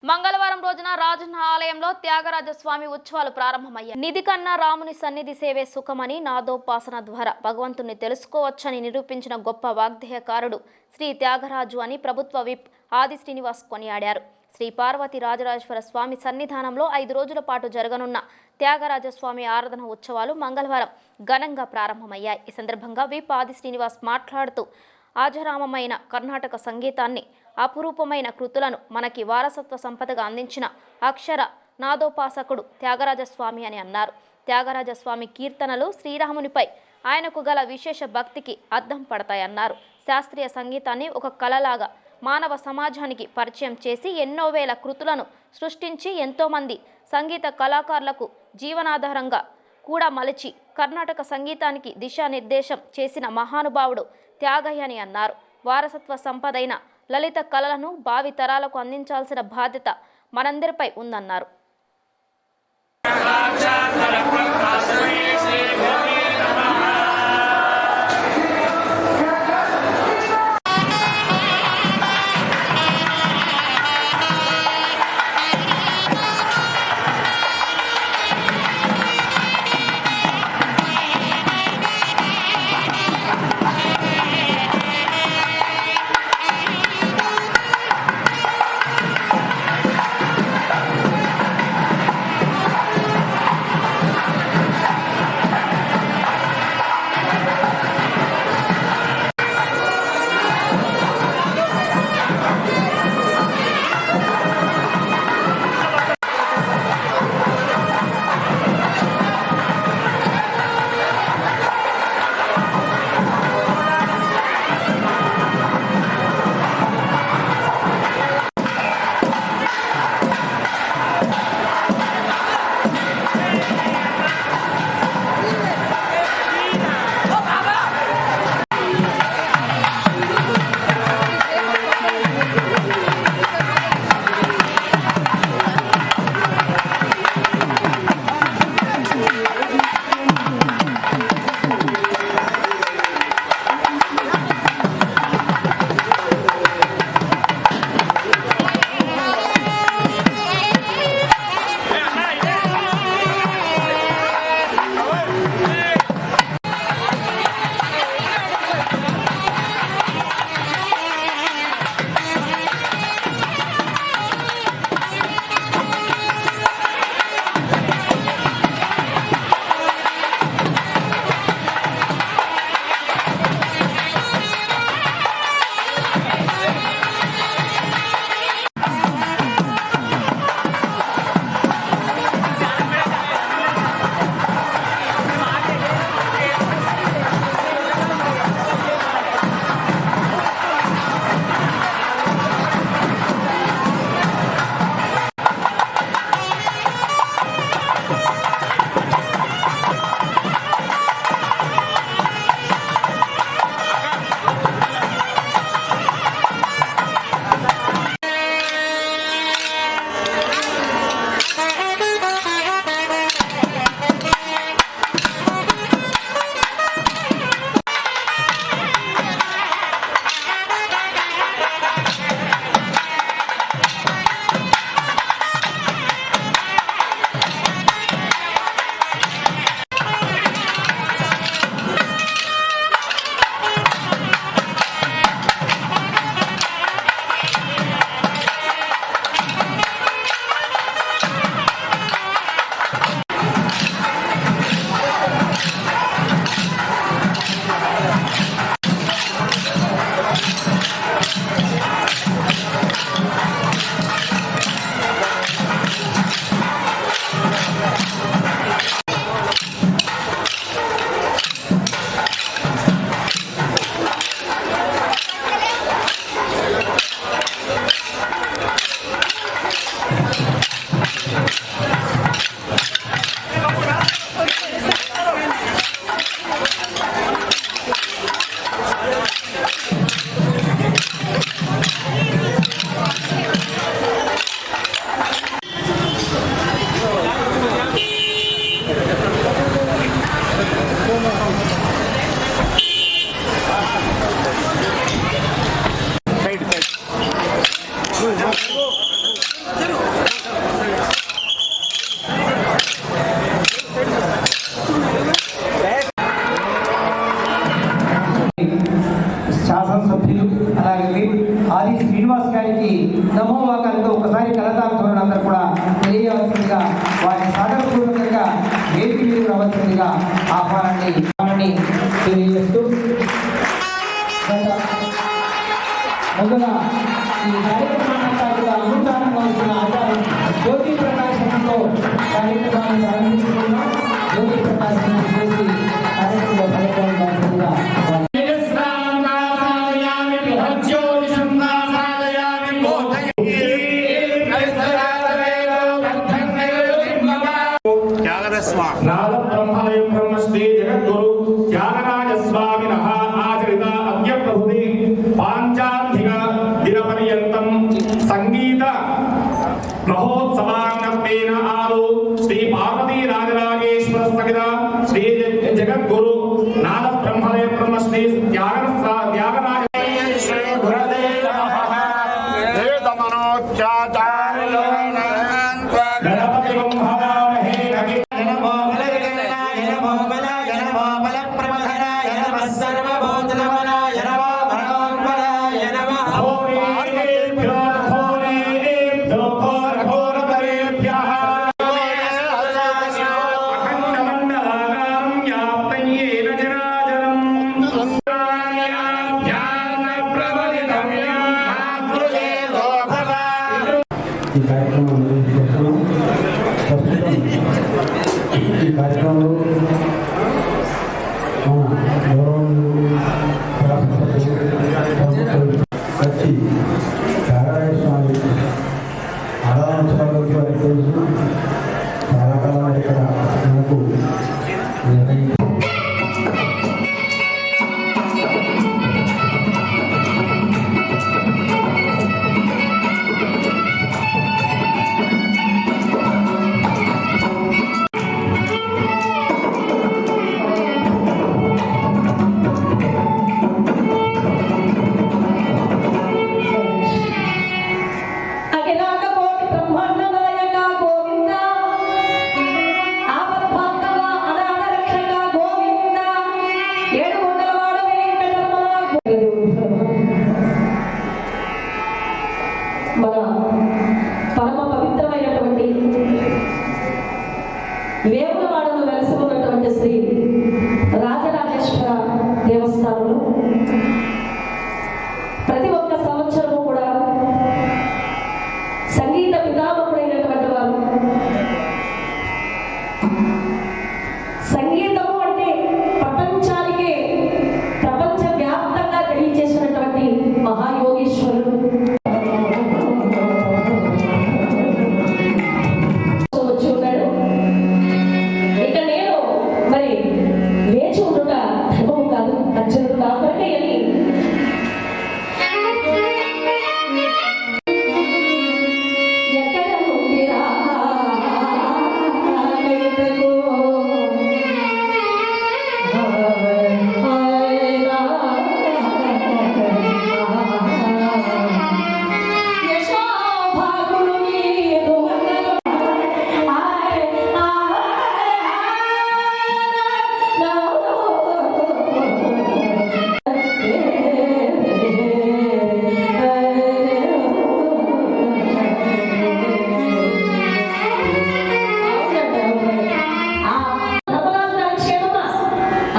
మంగళవారం రోజున రాజన్న ఆలయంలో త్యాగరాజస్వామి ఉత్సవాలు ప్రారంభమయ్యాయి. నిధి కన్నా రాముని సన్నిధి సేవే సుఖమని నాదోపాసన ద్వారా భగవంతుని తెలుసుకోవచ్చని నిరూపించిన గొప్ప వాగ్దేయకారుడు శ్రీ త్యాగరాజు అని ప్రభుత్వ విప్ ఆది శ్రీనివాస్ కొనియాడారు. శ్రీ పార్వతి రాజరాజేశ్వర స్వామి సన్నిధానంలో 5 రోజుల పాటు జరగనున్న త్యాగరాజస్వామి ఆరాధన ఉత్సవాలు మంగళవారం ఘనంగా ప్రారంభమయ్యాయి. ఈ సందర్భంగా విప్ ఆది శ్రీనివాస్ మాట్లాడుతూ ఆజరామమైన కర్ణాటక సంగీతాన్ని అపురూపమైన కృతులను మనకి వారసత్వ సంపదగా అందించిన అక్షర నాదోపాసకుడు త్యాగరాజస్వామి అని అన్నారు. త్యాగరాజస్వామి కీర్తనలు శ్రీరామునిపై ఆయనకు గల విశేష భక్తికి అద్దం పడతాయన్నారు. శాస్త్రీయ సంగీతాన్ని ఒక కళలాగా మానవ సమాజానికి పరిచయం చేసి ఎన్నో వేల కృతులను సృష్టించి ఎంతోమంది సంగీత కళాకారులకు జీవనాధారంగా కూడా మలిచి కర్ణాటక సంగీతానికి దిశానిర్దేశం చేసిన మహానుభావుడు త్యాగయ్య అని అన్నారు. వారసత్వ సంపదైన లలిత కళలను భావి తరాలకు అందించాల్సిన బాధ్యత మనందరిపై ఉందన్నారు. ఒకసారి కళాకారులందరూ కూడా తెలియవలసిందిగా వారిని సాగరపూర్వకంగా వేదిక మీద రావాల్సిందిగా ఆహ్వానాన్ని తెలియజేస్తూ ముందుగా ఈ కార్యక్రమాన్ని అనుచారంగా వస్తున్న ఆచారం జ్యోతి ప్రకాశంతో కార్యక్రమాన్ని ప్రారంభించుకున్నాం. జ్యోతి ప్రకాశం చేసి కార్యక్రమంలో పాల్గొనవలసిందిగా నాద బ్రహ్మలయ బ్రహ్మశ్రీ జగద్గురు త్యాగరాజ స్వామినః ఆచరిత అద్య ప్రభుది పాంచాధిక దినపర్యంతం సంగీత మహోత్సవాంగత్వేన ఆరు శ్రీ పార్వతీ రాజరాజేశ్వర స్థగిత శ్రీ జగద్గురు నాద బ్రహ్మలయ బ్రహ్మశ్రీ త్యాగరాజ శ్రీ గురదే నమః వేదమనోచ్చాచార్య గణపతి బ్రహ్మవామహే ఈ కార్యక్రమం చేస్తున్నాం. ప్రస్తుతం ఈ కార్యక్రమంలో వచ్చి త్యాగరాజ స్వామి ఆరాధనోత్సవాలకి వారి తెలుసు చాలా కాలం ఇక్కడ మనకు మన పరమ పవిత్రమైనటువంటి వేములవాడలో వెలసి ఉన్నటువంటి శ్రీ రాజరాజేశ్వర దేవస్థానంలో ప్రతి ఒక్క సంవత్సరము కూడా సంగీత పితామహుడైనటువంటి వారు సంగీతము అంటే ప్రపంచానికి ప్రపంచ వ్యాప్తంగా తెలియజేసినటువంటి మహాయోగీశ్వరుడు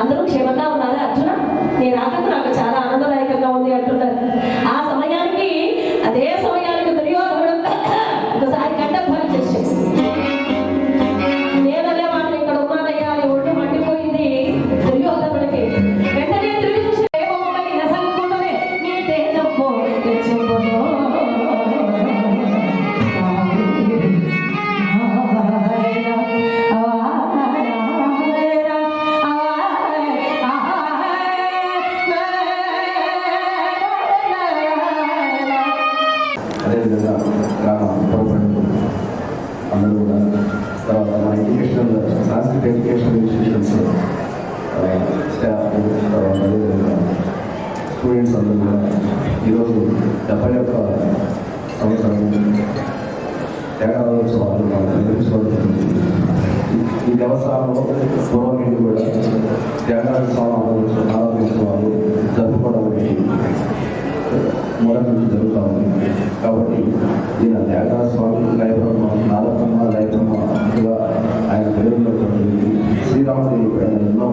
అందరూ క్షేమంగా ఉన్నారా అర్జున? నేను రాక నాకు చాలా ఆనందదాయకంగా ఉంది అంటున్నారు. ఆ సమయానికి అదే సమయానికి దుర్యోధనుడు ఒకసారి గడ్డధ్వని చేశాడు. నేననే వాటిని ఇక్కడ ఉన్నానయ్యా అని ఒళ్ళు మండిపోయింది దుర్యోధనుడికి. వెంటనే తిరిగి చూసి నసంకుంటూనే నీ తేజంపో అదేవిధంగా గ్రామ ప్రభుత్వం అందరూ కూడా తర్వాత మా ఎడ్యుకేషనల్ సాంస్కృతిక ఎడ్యుకేషనల్ ఇన్స్టిట్యూషన్స్ స్టాఫ్ తర్వాత అదేవిధంగా స్టూడెంట్స్ అందరూ కూడా ఈరోజు 71వ సంవత్సరం త్యాగరాజోత్సవాలు నిర్వహించబడుతుంది. ఈ దేవస్థానంలో పూర్వం నుండి కూడా త్యాగరాజ స్వామి ఆరాధోత్సవాలు జరుపుకోవడానికి మొదటి జరుగుతూ ఉంది. కాబట్టి ఈయన త్యాగరాజ స్వామి లయబ్రహ్మ నాదబ్రహ్మ లయబ్రహ్మగా ఆయన తెలుగులో శ్రీరామదేవి పైన ఎన్నో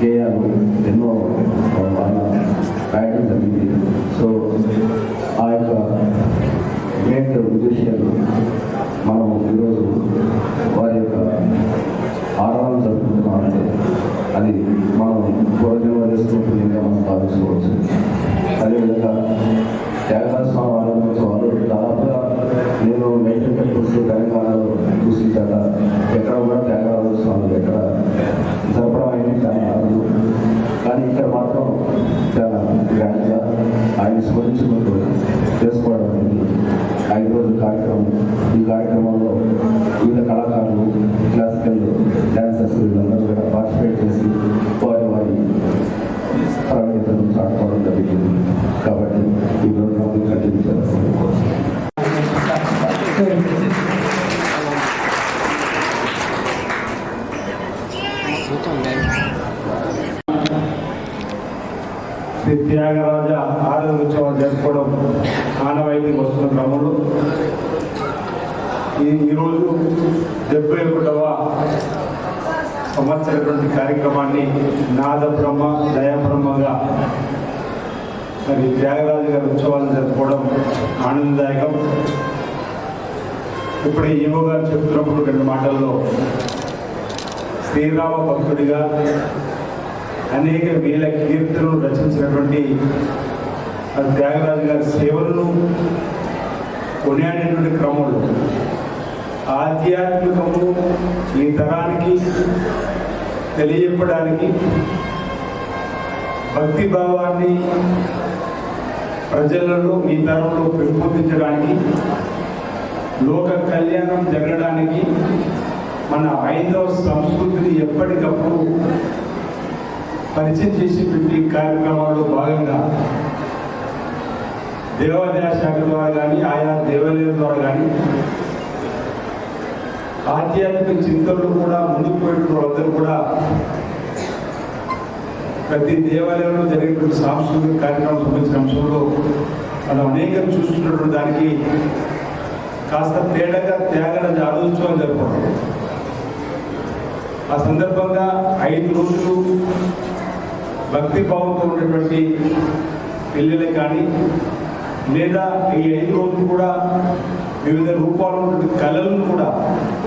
గేయాలు ఎన్నో ఆయన రాయడం జరిగింది. సో ఆ యొక్క గ్రేట్ మ్యూజిషియన్ మనం ఈరోజు వారి యొక్క ఆరాధన జరుపుకుంటున్నామంటే అది మనం పూర్వజన్మ చేసుకుంటుందిగా మనం భావించుకోవచ్చు. అదేవిధంగా త్యాగరాజ స్వామి ఆరాధనోత్సవాలు దాదాపుగా నేను మెయింటైన్ టెంపుల్స్ తెలంగాణలో చూసించాక ఎక్కడ కూడా త్యాగరాజ స్వామి ఎక్కడ జరపడం అనేది చాలా అరుదు. కానీ ఇక్కడ మాత్రం చాలా గ్రాండ్గా ఆయన స్మరించుకుంటూ చేసుకోవడం అనేది 5 రోజుల కార్యక్రమం. ఈ కార్యక్రమంలో వివిధ కళాకారులు క్లాసికల్ డ్యాన్సర్స్ వీళ్ళందరూ కూడా పార్టిసిపేట్ చేసి వారి ప్రావీణ్యతను చాటుకోవడం జరిగింది. కాబట్టి ఈ ప్రోగ్రాం కంటిన్యూ చేస్తాం. శ్రీ త్యాగరాజ ఆరాధనోత్సవం జరుపుకోవడం ఆనవాయితీకి వస్తున్న క్రమంలో ఈరోజు 71వ సంవత్సరటువంటి కార్యక్రమాన్ని నాదబ్రహ్మ దయాబ్రహ్మగా మరి త్యాగరాజు గారి ఉత్సవాలను జరుపుకోవడం ఆనందదాయకం. ఇప్పుడు ఈవో గారు చెప్తున్నప్పుడు 2 మాటల్లో శ్రీరామ భక్తుడిగా అనేక వేల కీర్తనలు రచించినటువంటి త్యాగరాజు గారి సేవలను కొనియాడేటువంటి క్రమంలో ఆధ్యాత్మికము ఈ తరానికి తెలియజెప్పడానికి, భక్తి భావాన్ని ప్రజలలో ఈ తరంలో పెంపొందించడానికి, లోక కళ్యాణం జరగడానికి, మన హైందవ సంస్కృతిని ఎప్పటికప్పుడు పరిచయం చేసేటువంటి కార్యక్రమాల్లో భాగంగా దేవాదాయ శాఖ ద్వారా కానీ ఆయా దేవాలయాల ద్వారా కానీ ఆధ్యాత్మిక చింతనలు కూడా ముందుకు పోయిన వాళ్ళందరూ కూడా ప్రతి దేవాలయంలో జరిగేటువంటి సాంస్కృతిక కార్యక్రమం సంబంధించిన అంశంలో మనం అనేకం చూస్తున్నటువంటి దానికి కాస్త తేడాగా త్యాగరాజ ఆలోచన జరుపుకోవడం. ఆ సందర్భంగా 5 రోజులు భక్తి భావంతో ఉన్నటువంటి పిల్లలే కానీ లేదా ఈ 5 రోజులు కూడా వివిధ రూపాల్లో ఉన్నటువంటి కళలను కూడా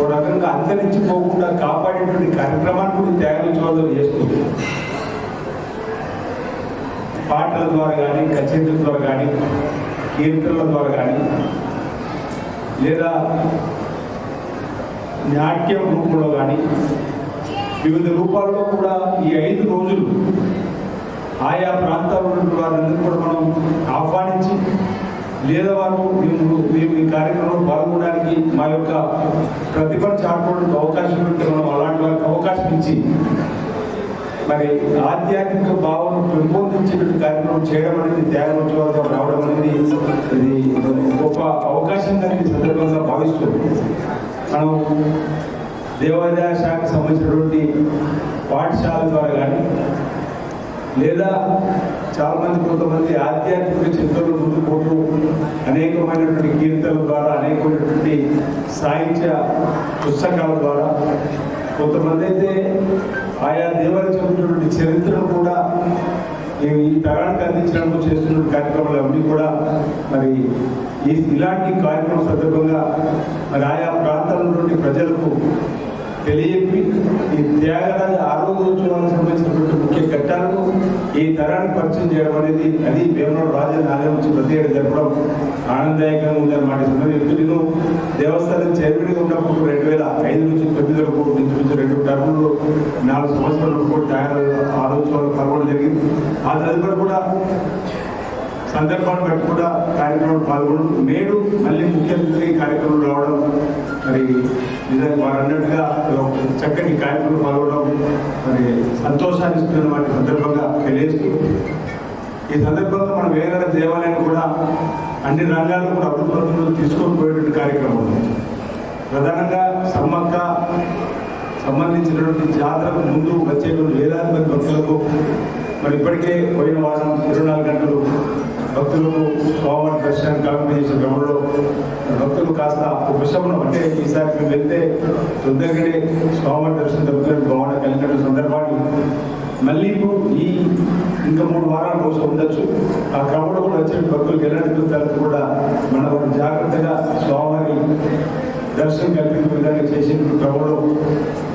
ఒక రకంగా అంతరించిపోకుండా కాపాడేటువంటి కార్యక్రమాన్ని కూడా త్యాగోత్సవాలు చేస్తుంది. పాటల ద్వారా కానీ, కచేరీల ద్వారా కానీ, కీర్తనల ద్వారా కానీ, లేదా నాట్యం రూపంలో కానీ వివిధ రూపాల్లో కూడా ఈ 5 రోజులు ఆయా ప్రాంతాల్లో ఉన్న వారందరూ కూడా మనం ఆహ్వానించి లేదా వారు మేము ఈ కార్యక్రమంలో పాల్గొనడానికి మా యొక్క ప్రతిభను చాటుకోవడానికి అవకాశం ఉంటే మనం అలాంటి వారికి అవకాశం ఇచ్చి మరి ఆధ్యాత్మిక భావన పెంపొందించేటువంటి కార్యక్రమం చేయడం అనేది త్యాగోత్సవాలతో రావడం అనేది ఇది గొప్ప అవకాశంగా ఈ సందర్భంగా భావిస్తుంది. మనం దేవాదాయ శాఖకు సంబంధించినటువంటి పాఠశాల ద్వారా కానీ లేదా చాలామంది కొంతమంది ఆధ్యాత్మిక చింతనలు ముందు పోతూ అనేకమైనటువంటి కీర్తనల ద్వారా అనేకమైనటువంటి సాహిత్య పుస్తకాల ద్వారా కొంతమంది అయితే ఆయా దేవాలయం చెబుతున్నటువంటి చరిత్రను కూడా ఈ తరానికి అందించడానికి చేస్తున్న కార్యక్రమాలు అన్నీ కూడా మరి ఇలాంటి కార్యక్రమం సందర్భంగా మరి ఆయా ప్రాంతాల నుండి ప్రజలకు తెలియపి ఈ త్యాగరాజ ఆరోగ్యోత్సవాలకు సంబంధించినటువంటి ముఖ్య ఘట్టాలను ఈ తరానికి పరిచయం చేయడం అనేది అది వేమనోడు రాజధాని ఆలయం నుంచి ప్రత్యేక జరపడం ఆనందదాయకంగా ఉందన్నమాట. నేను దేవస్థానం చైర్మన్గా ఉన్నప్పుడు 2005 నుంచి 2009 వరకు నుంచి 2 టర్ములు 4 సంవత్సరాల వరకు త్యాగరాజ ఆరోగ్యోత్సవాలు పాల్గొనడం జరిగింది. ఆ తదుపరి కూడా సందర్భాన్ని బట్టి కూడా కార్యక్రమాలు పాల్గొనడం, నేడు మళ్ళీ ముఖ్య అతిథి కార్యక్రమం రావడం మరి నిజంగా వారు అన్నట్టుగా చక్కటి కార్యక్రమం పాల్గొనడం మరి సంతోషాన్ని ఇస్తున్న వాటి సందర్భంగా తెలియజేస్తూ ఈ సందర్భంగా మనం వేరే దేవాలయాన్ని కూడా అన్ని రంగాల్లో కూడా అభివృద్ధి తీసుకొని పోయేటువంటి కార్యక్రమం ప్రధానంగా సమ్మక్క సంబంధించినటువంటి జాతరకు ముందు వచ్చేటువంటి వేలాది మంది భక్తులకు మరి ఇప్పటికే పోయిన వారం 24 గంటలు భక్తులకు స్వామివారి దర్శనాన్ని కల్పన చేసిన క్రమంలో భక్తులు కాస్త ఉపశమనం అంటే ఈసారి మేము వెళ్తే తొందరగానే స్వామివారి దర్శనం దొరుకుతుంది భావన కలిగిన సందర్భాన్ని మళ్ళీ ఇప్పుడు ఈ ఇంకా 3 వారాల కోసం ఉండొచ్చు. ఆ క్రమంలో కూడా వచ్చిన భక్తులకు ఎలాంటి తరఫు కూడా మనం జాగ్రత్తగా స్వామివారి దర్శనం కల్పించే విధంగా చేసిన క్రమంలో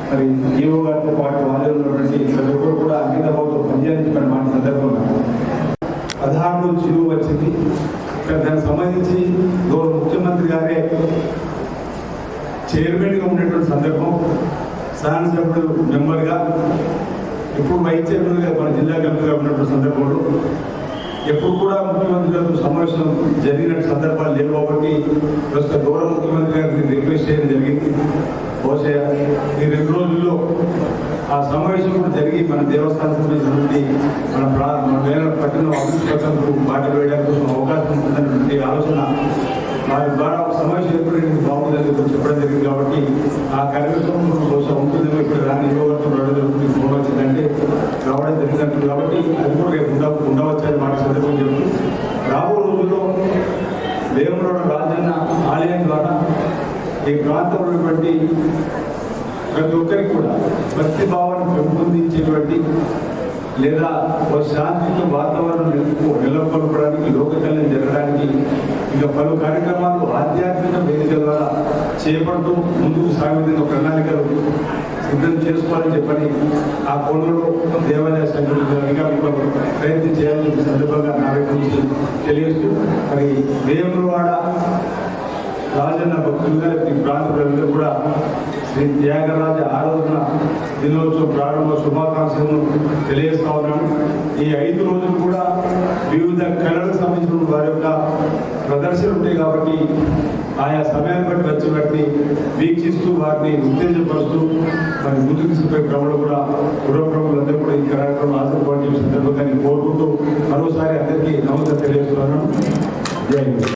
మరి ఈవో గారితో పాటు వాళ్ళే ఉన్నటువంటి ప్రతి ఒక్కరు కూడా అంకితభావంతో పనిచేయించిన మాట సందర్భంగా 16 రోజు జీవో వచ్చింది. దానికి సంబంధించి గౌరవ ముఖ్యమంత్రి గారే చైర్మన్గా ఉండేటువంటి సందర్భం, శాసనసభ్యుడు మెంబర్గా, ఇప్పుడు వైస్ చైర్మన్గా మన జిల్లా కలెక్టర్గా ఉన్నటువంటి సందర్భంలో ఎప్పుడు కూడా ముఖ్యమంత్రి సమావేశం జరిగిన సందర్భాలు లేవు కాబట్టి ప్రస్తుత గౌరవ ముఖ్యమంత్రి గారికి రిక్వెస్ట్ చేయడం జరిగింది. బహుశా ఈ 2 రోజుల్లో ఆ సమావేశం కూడా జరిగి మన దేవస్థానం సంబంధించినటువంటి మన వేల పట్టణ అభివృద్ధి పథకంకు బాట వేయడానికి కోసం అవకాశం ఉంటుందన్నటువంటి ఆలోచన వారి ద్వారా సమావేశం ఏర్పడేది బాగుందని చెప్పడం జరిగింది. కాబట్టి ఆ కార్యక్రమం బహుశా ఉంటుందేమో ఇప్పుడు రాని ఇవ్వబడుతుంది ఫోన్ వచ్చిందంటే రావడం జరిగిందంటుంది. కాబట్టి అది కూడా రేపు ఉండవచ్చని మాట సందర్భం చెప్తూ రాబో రోజుల్లో వేములవాడ రాజన్న ఆలయం ద్వారా ఈ ప్రాంతంలో ఉన్నటువంటి ప్రతి ఒక్కరికి కూడా భక్తి భావాన్ని పెంపొందించేటువంటి లేదా ఒక శాంతియుత వాతావరణం నెలకొల్పడానికి లోక కళ్యాణం జరగడానికి ఇంకా పలు కార్యక్రమాలు ఆధ్యాత్మిక వేదికల ద్వారా చేపడుతూ ముందుకు సాగే ప్రణాళికలు సిద్ధం చేసుకోవాలని చెప్పని ఆ కోణంలో దేవాలయ సంఘటనగా ప్రయత్నం చేయాలని సందర్భంగా నా వైపు నుంచి తెలియజేస్తూ మరి వేములవాడ రాజన్న భక్తులుగా ఈ ప్రాంత ప్రజలు కూడా శ్రీ త్యాగరాజ ఆరాధన దినోత్సవ ప్రారంభ శుభాకాంక్షలను తెలియజేస్తా ఉన్నాను. ఈ 5 రోజులు కూడా వివిధ కళలకు సంబంధించిన వారి యొక్క ప్రదర్శనలు ఉంటాయి కాబట్టి ఆయా సమయాన్ని బట్టి వచ్చి వాటిని వీక్షిస్తూ వారిని ఉత్తేజపరుస్తూ మరి ముందుకు తీసుకుపోయే క్రమంలో కూడా పురప్రములందరూ కూడా ఈ కార్యక్రమం హాజరుపడే సందర్భంగా కోరుకుంటూ మరోసారి అందరికీ నమస్కారం తెలియజేస్తున్నాను. జై హింద్.